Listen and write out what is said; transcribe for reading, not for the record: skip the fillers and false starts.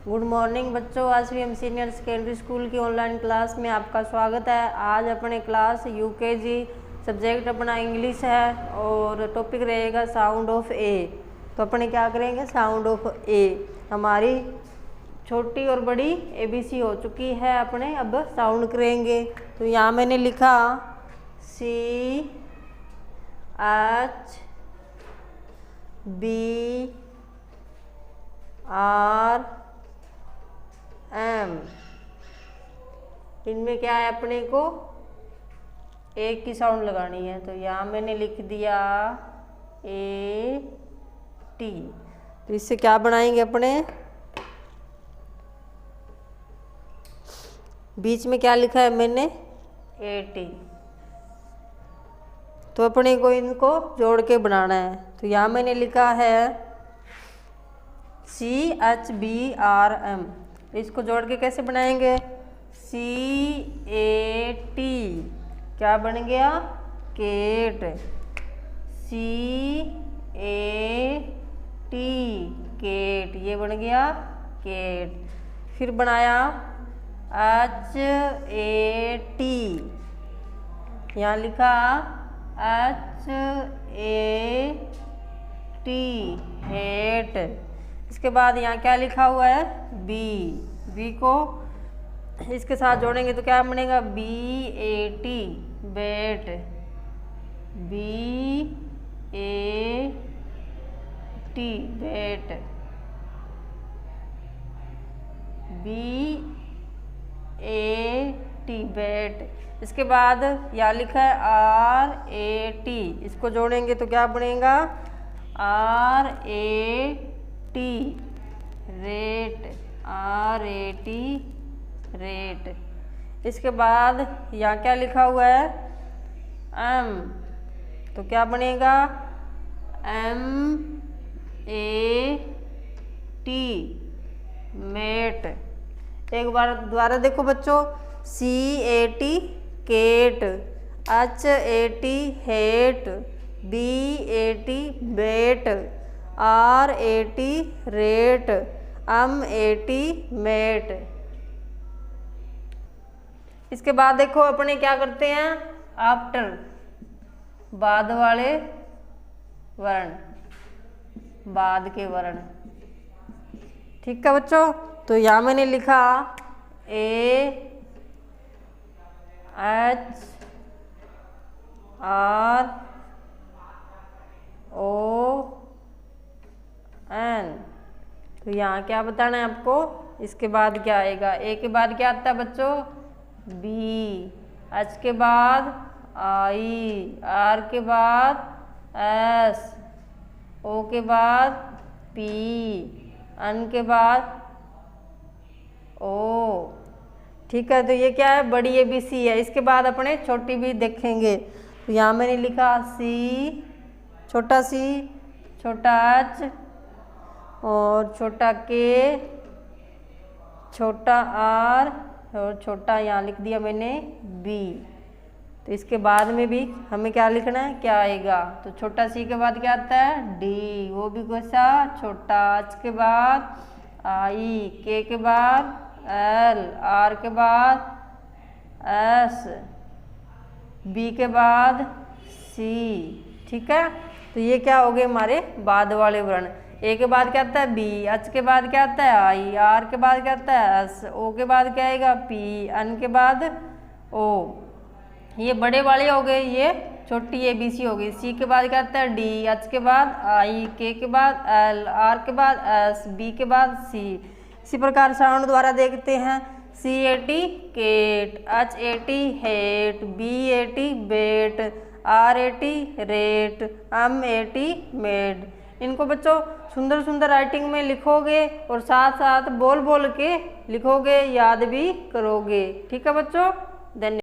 Good morning बच्चों। आज भी हम सीनियर सेकेंडरी स्कूल की ऑनलाइन क्लास में आपका स्वागत है। आज अपने क्लास यूकेजी सब्जेक्ट अपना इंग्लिश है और टॉपिक रहेगा साउंड ऑफ ए। तो अपने क्या करेंगे, साउंड ऑफ ए। हमारी छोटी और बड़ी एबीसी हो चुकी है, अपने अब साउंड करेंगे। तो यहाँ मैंने लिखा CH BR M। इनमें क्या है, अपने को एक की साउंड लगानी है। तो यहाँ मैंने लिख दिया AT। तो इससे क्या बनाएंगे, अपने बीच में क्या लिखा है मैंने, AT। तो अपने को इनको जोड़ के बनाना है। तो यहाँ मैंने लिखा है CH BR M। इसको जोड़ के कैसे बनाएंगे, CAT। क्या बन गया, केट। CAT केट, ये बन गया केट। फिर बनाया HAT। यहाँ लिखा HAT हेट। इसके बाद यहाँ क्या लिखा हुआ है, बी को इसके साथ जोड़ेंगे तो क्या बनेगा, BAT बेट। BAT बेट। BAT बेट। इसके बाद यहाँ लिखा है RAT। इसको जोड़ेंगे तो क्या बनेगा, RAT रेट। RAT rate. इसके बाद यहाँ क्या लिखा हुआ है, M। तो क्या बनेगा, MAT मेट। एक बार दोबारा देखो बच्चों, CAT cat, HAT hat, BAT bat, RAT rat, MAT mat. इसके बाद देखो अपने क्या करते हैं, आफ्टर बाद वाले वर्ण, बाद के वर्ण। ठीक है बच्चों। तो यहाँ मैंने लिखा AHRON। तो यहाँ क्या बताना है आपको, इसके बाद क्या आएगा, ए के बाद क्या आता है बच्चों, बी। एच के बाद आई, आर के बाद एस, ओ के बाद पी, एन के बाद ओ। ठीक है। तो ये क्या है, बड़ी एबीसी है। इसके बाद अपने छोटी भी देखेंगे। तो यहाँ मैंने लिखा C, छोटा C, छोटा H और छोटा K, छोटा R और छोटा यहाँ लिख दिया मैंने B। तो इसके बाद में भी हमें क्या लिखना है, क्या आएगा। तो छोटा C के बाद क्या आता है, D, वो भी कैसा छोटा। H के बाद I, K के बाद L, R के बाद S, B के बाद C। ठीक है। तो ये क्या हो गए हमारे बाद वाले वर्ण। ए के बाद क्या आता है, बी। एच के बाद क्या आता है, आई। आर के बाद क्या आता है, एस। ओ के बाद क्या आएगा, पी। एन के बाद ओ। ये बड़े वाले हो गए, ये छोटी एबीसी हो गई। सी के बाद क्या आता है, डी। एच के बाद आई, के के बाद एल, आर के बाद एस, बी के बाद सी। इसी प्रकार साउंड द्वारा देखते हैं, CAT cat, HAT hat, BAT bat, RAT rat, MAT mat. इनको बच्चों सुंदर सुंदर राइटिंग में लिखोगे और साथ साथ बोल बोल के लिखोगे, याद भी करोगे। ठीक है बच्चों, धन्यवाद।